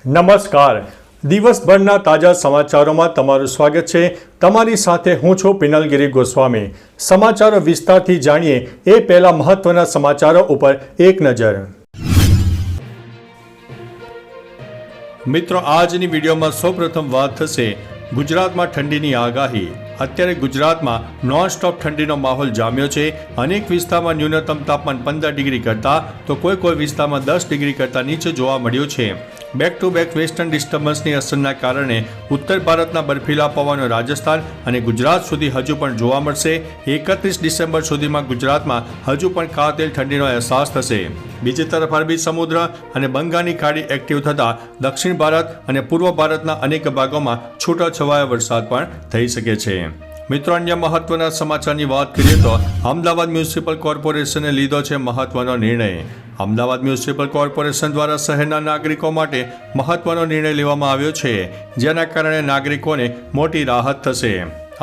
નમસ્કાર. દિવસભરના તાજા સમાચારોમાં તમારું સ્વાગત છે. તમારી સાથે હું છું પિનલગીરી ગોસ્વામી. સમાચારો વિસ્તારથી જાણીએ એ પહેલા મહત્વના સમાચારો ઉપર એક નજર. મિત્રો, આજની વિડીયોમાં સૌપ્રથમ વાત થશે ગુજરાતમાં ઠંડીની આગાહી. અત્યારે ગુજરાતમાં નોનસ્ટોપ ઠંડીનો માહોલ જામ્યો છે. અનેક વિસ્તારમાં ન્યૂનતમ તાપમાન 15 ડિગ્રી કરતાં તો કોઈ વિસ્તારમાં 10 ડિગ્રી કરતાં નીચે જોવા મળ્યું છે. બેક ટુ બેક વેસ્ટર્ન ડિસ્ટર્બન્સની અસરના કારણે ઉત્તર ભારતના બર્ફીલા પવનો રાજસ્થાન અને ગુજરાત સુધી હજુ પણ જોવા મળશે. 31 ડિસેમ્બર સુધીમાં ગુજરાતમાં હજુ પણ કાતિલ ઠંડીનો અહેસાસ થશે. બીજી તરફ અરબી સમુદ્ર અને બંગાળની ખાડી એક્ટિવ થતાં દક્ષિણ ભારત અને પૂર્વ ભારતના અનેક ભાગોમાં છૂટાછવાયા વરસાદ પણ થઈ શકે છે. મિત્રો, અન્ય મહત્વના સમાચારની વાત કરીએ તો અમદાવાદ મ્યુનિસિપલ કોર્પોરેશને લીધો છે મહત્વનો નિર્ણય. અમદાવાદ મ્યુનિસિપલ કોર્પોરેશન દ્વારા શહેરના નાગરિકો માટે મહત્વનો નિર્ણય લેવામાં આવ્યો છે, જેના કારણે નાગરિકોને મોટી રાહત થશે.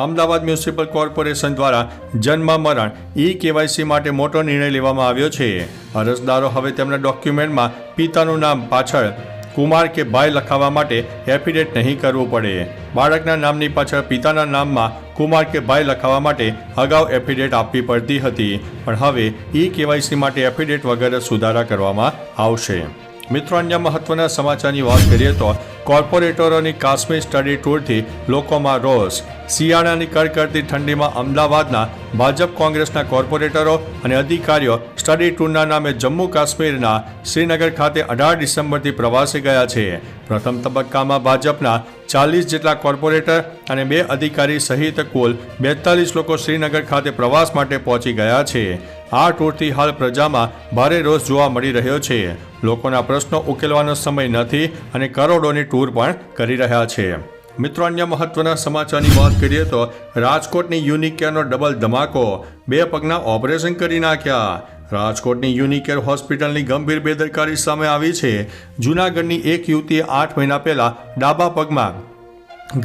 અમદાવાદ મ્યુનિસિપલ કોર્પોરેશન દ્વારા જન્મ મરણ KYC માટે મોટો નિર્ણય લેવામાં આવ્યો છે. અરજદારો હવે તેમના ડોક્યુમેન્ટમાં પિતાનું નામ પાછળ કુમાર કે ભાઈ લખાવવા માટે એફિડેવિટ નહીં કરવું પડે. બાળકના નામની પાછળ પિતાના નામમાં કુમાર કે ભાઈ લખાવવા માટે અગાઉ એફિડેવિટ આપવી પડતી હતી, પણ હવે KYC માટે એફિડેવિટ વગર સુધારા કરવામાં આવશે. મિત્રો, અન્ય મહત્વના સમાચારની વાત કરીએ તો કોર્પોરેટરોની કાશ્મીર સ્ટડી ટૂરથી લોકોમાં રોષ. શિયાળાની કડકડતી ઠંડીમાં અમદાવાદના ભાજપ કોંગ્રેસના કોર્પોરેટરો અને અધિકારીઓ સ્ટડી ટૂરના નામે જમ્મુ કાશ્મીરના શ્રીનગર ખાતે 18 ડિસેમ્બરથી પ્રવાસે ગયા છે. પ્રથમ તબક્કામાં ભાજપના 40 જેટલા કોર્પોરેટર અને 2 અધિકારી સહિત કુલ 42 લોકો શ્રીનગર ખાતે પ્રવાસ માટે પહોંચી ગયા છે. આ ટૂરથી હાલ પ્રજામાં ભારે રોષ જોવા મળી રહ્યો છે. લોકોના પ્રશ્નો ઉકેલવાનો સમય નથી અને કરોડોની ટૂર પણ કરી રહ્યા છે. મિત્રો, અન્ય મહત્વના સમાચારની વાત કરીએ તો રાજકોટની યુનિકેરનો ડબલ ધમાકો. 2 પગના ઓપરેશન કરી નાખ્યા. રાજકોટની યુનિકેર હોસ્પિટલની ગંભીર બેદરકારી સામે આવી છે. જૂનાગઢની એક યુવતીએ 8 મહિના પહેલા ડાબા પગમાં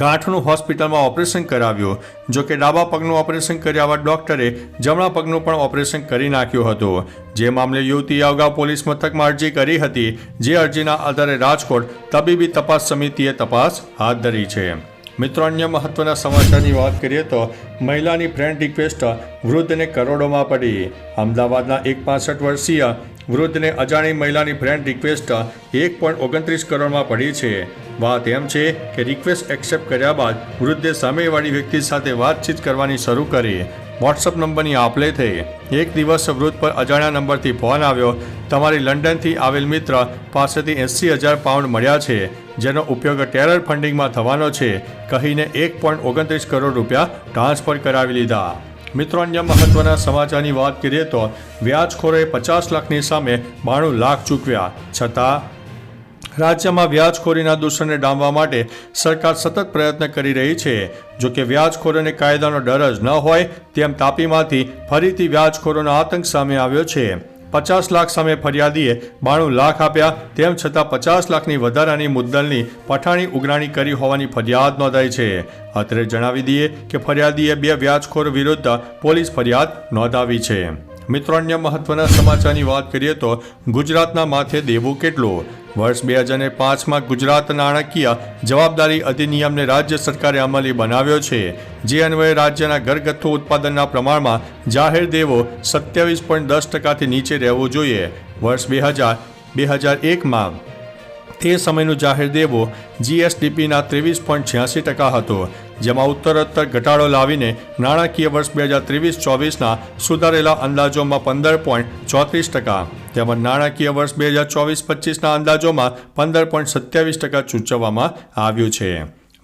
ગાંઠનું હોસ્પિટલમાં ઓપરેશન કરાવ્યું. જોકે ડાબા પગનું ઓપરેશન કર્યા બાદ ડોક્ટરે જમણા પગનું પણ ઓપરેશન કરી નાખ્યું હતું. જે મામલે યુવતીએ અગાઉ પોલીસ મથકમાં અરજી કરી હતી, જે અરજીના આધારે રાજકોટ તબીબી તપાસ સમિતિએ તપાસ હાથ ધરી છે. મિત્રો, અન્ય મહત્વના સમાચારની વાત કરીએ તો મહિલાની ફ્રેન્ડ રિક્વેસ્ટ વૃદ્ધને કરોડોમાં પડી. અમદાવાદના એક 65 વર્ષીય વૃદ્ધને અજાણી મહિલાની ફ્રેન્ડ રિક્વેસ્ટ 1.29 કરોડમાં પડી છે. વાત એમ છે કે રિક્વેસ્ટ એક્સેપ્ટ કર્યા બાદ વૃદ્ધે સામેવાળી વ્યક્તિ સાથે વાતચીત કરવાની શરૂ કરી. વોટ્સઅપ નંબરની આપ-લે થઈ. એક દિવસ વૃદ્ધ પર અજાણ્યા નંબરથી ફોન આવ્યો. તમારી લંડનથી આવેલ મિત્ર પાસેથી 80,000 પાઉન્ડ મળ્યા છે, જેનો ઉપયોગ ટેરર ફંડિંગમાં થવાનો છે કહીને 1.29 કરોડ રૂપિયા ટ્રાન્સફર કરાવી લીધા. મિત્રો, અન્ય મહત્વના સમાચારની વાત કરીએ તો વ્યાજખોરોએ 50 લાખની સામે 92 લાખ ચૂકવ્યા. છતાં રાજ્યમાં વ્યાજખોરીના દૂષણને ડામવા માટે સરકાર સતત પ્રયત્ન કરી રહી છે. જોકે વ્યાજખોરોને કાયદાનો ડર જ ન હોય તેમ તાપીમાંથી ફરીથી વ્યાજખોરોનો આતંક સામે આવ્યો છે. 50 લાખ સામે ફરિયાદીએ 92 લાખ આપ્યા, તેમ છતાં 50 લાખની વધારાની મુદ્દલની પઠાણી ઉઘરાણી કરી હોવાની ફરિયાદ નોંધાઈ છે. અત્રે જણાવી દઈએ કે ફરિયાદીએ 2 વ્યાજખોર વિરુદ્ધ પોલીસ ફરિયાદ નોંધાવી છે. મિત્રો, અન્ય મહત્વના સમાચારની વાત કરીએ તો ગુજરાતના માથે દેવું કેટલું. વર્ષ 2005માં ગુજરાત નાણાકીય જવાબદારી અધિનિયમને રાજ્ય સરકારે અમલી બનાવ્યો છે, જે અન્વયે રાજ્યના ઘરગથ્થુ ઉત્પાદનના પ્રમાણમાં જાહેર દેવો 27.10%થી નીચે રહેવું જોઈએ. વર્ષ 2001માં તે સમયનું જાહેર દેવો GSDPના 23.86% હતો, જેમાં ઉત્તરોત્તર ઘટાડો લાવીને નાણાકીય વર્ષ 2023-24ના સુધારેલા અંદાજોમાં 15.34%, તેમજ નાણાકીય વર્ષ 2024-25ના અંદાજોમાં 15.27% સૂચવવામાં આવ્યું છે.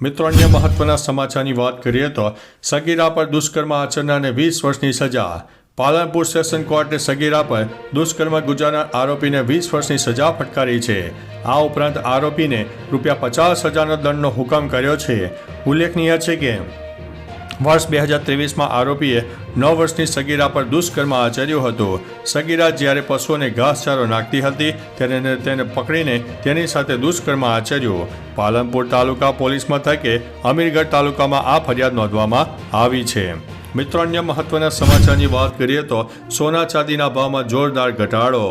મિત્રો, અન્ય મહત્વના સમાચારની વાત કરીએ તો સગીરા પર દુષ્કર્મ આચરનારને 20 વર્ષની સજા. પાલનપુર સેશન કોર્ટે સગીરા પર દુષ્કર્મ ગુજારનાર આરોપીને 20 વર્ષની સજા ફટકારી છે. આ ઉપરાંત આરોપીને ₹50,000નો દંડનો હુકમ કર્યો છે. ઉલ્લેખનીય છે કે વર્ષ 2023માં આરોપીએ 9 વર્ષની સગીરા પર દુષ્કર્મ આચર્યું હતું. સગીરા જ્યારે પશુઓને ઘાસચારો નાખતી હતી ત્યારે તેને પકડીને તેની સાથે દુષ્કર્મ આચર્યું. પાલનપુર તાલુકા પોલીસ મથકે અમીરગઢ તાલુકામાં આ ફરિયાદ નોંધવામાં આવી છે. મિત્રો, અન્ય મહત્વના સમાચારની વાત કરીએ તો સોના ચાંદીના ભાવમાં જોરદાર ઘટાડો.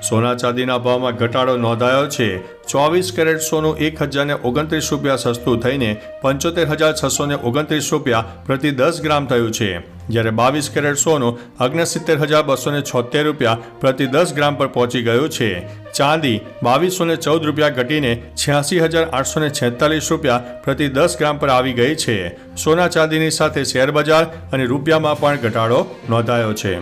સોના ચાંદીના ભાવમાં ઘટાડો નોંધાયો છે। 24 કેરેટ સોનું 1029 રૂપિયા સસ્તું થઈને 75,629 રૂપિયા પ્રતિ 10 ગ્રામ થયું છે, જ્યારે 22 કેરેટ સોનું 69,276 રૂપિયા પ્રતિ 10 ગ્રામ પર પહોંચી ગયું છે। ચાંદી 2214 રૂપિયા ઘટીને 86,846 રૂપિયા પ્રતિ 10 ગ્રામ પર આવી ગઈ છે। સોના ચાંદીની સાથે શેરબજાર અને રૂપિયામાં પણ ઘટાડો નોંધાયો છે।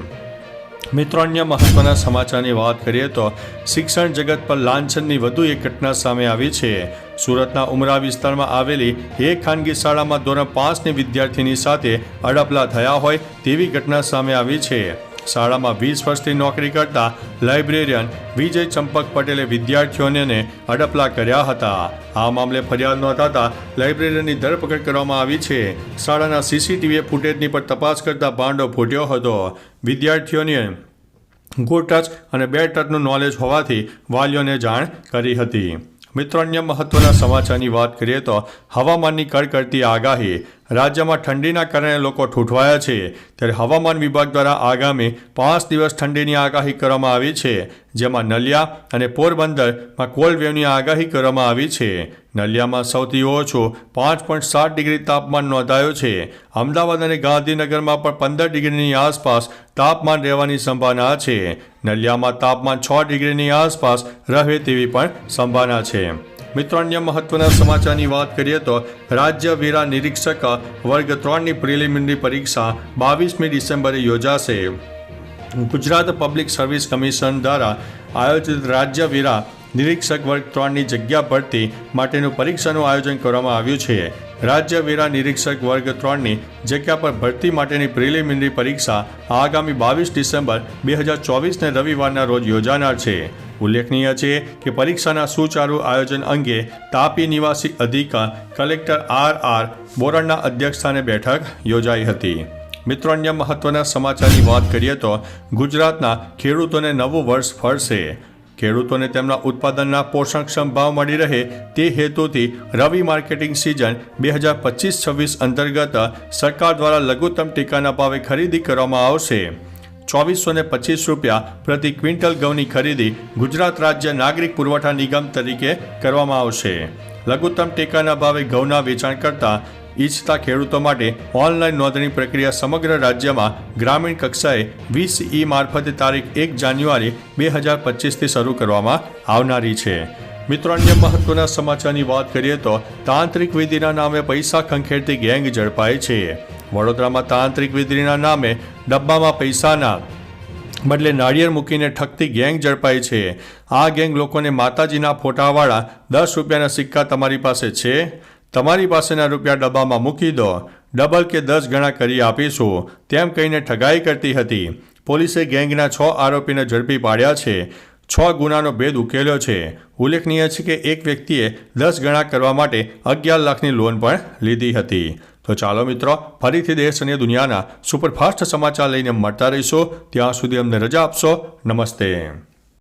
મિત્રો, અન્ય મહત્વના સમાચારની વાત કરીએ તો શિક્ષણ જગત પર લાંછનની વધુ એક ઘટના સામે આવી છે। સુરતના ઉમરા વિસ્તારમાં આવેલી એક ખાનગી શાળામાં ધોરણ 5ની વિદ્યાર્થીની સાથે અડપલા થયા હોય તેવી ઘટના સામે આવી છે। શાળામાં 20 વર્ષથી નોકરી કરતા લાઇબ્રેરિયન વિજય ચંપક પટેલે વિદ્યાર્થીઓને અડપલા કર્યા હતા। આ મામલે ફરિયાદ નોંધાતા લાઇબ્રેરિયનની ધરપકડ કરવામાં આવી છે। શાળાના સીસીટીવી ફૂટેજની પર તપાસ કરતા ભાંડો ફૂટ્યો હતો। વિદ્યાર્થીઓને ગુડ ટચ અને બેડ ટચનું નોલેજ હોવાથી વાલીઓને જાણ કરી હતી। મિત્રો, અન્ય મહત્વના સમાચારની વાત કરીએ તો હવામાનની કડકડતી આગાહી। રાજ્યમાં ઠંડીના કારણે લોકો ઠૂંઠવાયા છે, ત્યારે હવામાન વિભાગ દ્વારા આગામી 5 દિવસ ઠંડીની આગાહી કરવામાં આવી છે, જેમાં નલિયા અને પોરબંદરમાં કોલ્ડ વેવની આગાહી કરવામાં આવી છે। નલિયામાં સૌથી ઓછું 5.7 ડિગ્રી તાપમાન નોંધાયું છે। અમદાવાદ અને ગાંધીનગરમાં પણ 15 ડિગ્રીની આસપાસ તાપમાન રહેવાની સંભાવના છે। નલિયામાં તાપમાન 6 ડિગ્રીની આસપાસ રહે તેવી પણ સંભાવના છે। મિત્રો, અન્ય મહત્વના સમાચારની વાત કરીએ તો રાજ્ય વેરા નિરીક્ષક વર્ગ 3ની પ્રિલિમિનરી પરીક્ષા 22મી ડિસેમ્બરે યોજાશે। ગુજરાત પબ્લિક સર્વિસ કમિશન દ્વારા આયોજિત રાજ્ય વેરા નિરીક્ષક વર્ગ 3ની જગ્યા ભરતી માટેનું પરીક્ષાનું આયોજન કરવામાં આવ્યું છે। રાજ્ય વેરા નિરીક્ષક વર્ગ 3ની જગ્યા પર ભરતી માટેની પ્રિલિમિનરી પરીક્ષા આગામી 22 ડિસેમ્બર 2024ને રવિવારના રોજ યોજાનાર છે। ઉલ્લેખનીય છે કે પરીક્ષાના સુચારુ આયોજન અંગે તાપી નિવાસી અધિકારી કલેક્ટર RR બોરડના અધ્યક્ષસ્થાને બેઠક યોજાઈ હતી। મિત્રો, અન્ય મહત્વના સમાચારની વાત કરીએ તો ગુજરાતના ખેડૂતોને નવું વર્ષ ફળશે। ખેડૂતોને તેમના ઉત્પાદનના પોષણક્ષમ ભાવ મળી રહે તે હેતુથી રવિ માર્કેટિંગ સિઝન 2025-26 અંતર્ગત સરકાર દ્વારા લઘુત્તમ ટેકાના ભાવે ખરીદી કરવામાં આવશે। 2425 રૂપિયા પ્રતિ ક્વિન્ટલ ઘઉંની ખરીદી ગુજરાત રાજ્ય નાગરિક પુરવઠા નિગમ તરીકે કરવામાં આવશે। લઘુત્તમ ટેકાના ભાવે ઘઉંના વેચાણ કરતા ઈચ્છતા ખેડૂતો માટે ઓનલાઈન નોંધણી પ્રક્રિયા સમગ્ર રાજ્યમાં ગ્રામીણ કક્ષાએ 20E મારફતે તારીખ 1 જાન્યુઆરી 2025થી શરૂ કરવામાં આવનારી છે। મિત્રો, અન્ય મહત્વના સમાચારની વાત કરીએ તો તાંત્રિક વિધિના નામે પૈસા ખંખેરતી ગેંગ ઝડપાઈ છે। વડોદરામાં તાંત્રિક વિધિના નામે ડબ્બામાં પૈસાના બદલે નાળિયેર મૂકીને ઠગતી ગેંગ ઝડપાઈ છે। આ ગેંગ લોકોને માતાજીના ફોટાવાળા 10 રૂપિયાના સિક્કા તમારી પાસે છે, તમારી પાસેના રૂપિયા ડબ્બામાં મૂકી દો, ડબલ કે 10 ગણા કરી આપીશું તેમ કહીને ઠગાઈ કરતી હતી। પોલીસે ગેંગના 6 આરોપીને ઝડપી પાડ્યા છે। 6 ગુનાનો ભેદ ઉકેલ્યો છે। ઉલ્લેખનીય છે કે એક વ્યક્તિએ 10 ગણા કરવા માટે 11 લાખની લોન પણ લીધી હતી। તો ચાલો મિત્રો, ફરીથી દેશ અને દુનિયાના સુપરફાસ્ટ સમાચાર લઈને મળતા રહીશું। ત્યાં સુધી અમને રજા આપશો। નમસ્તે।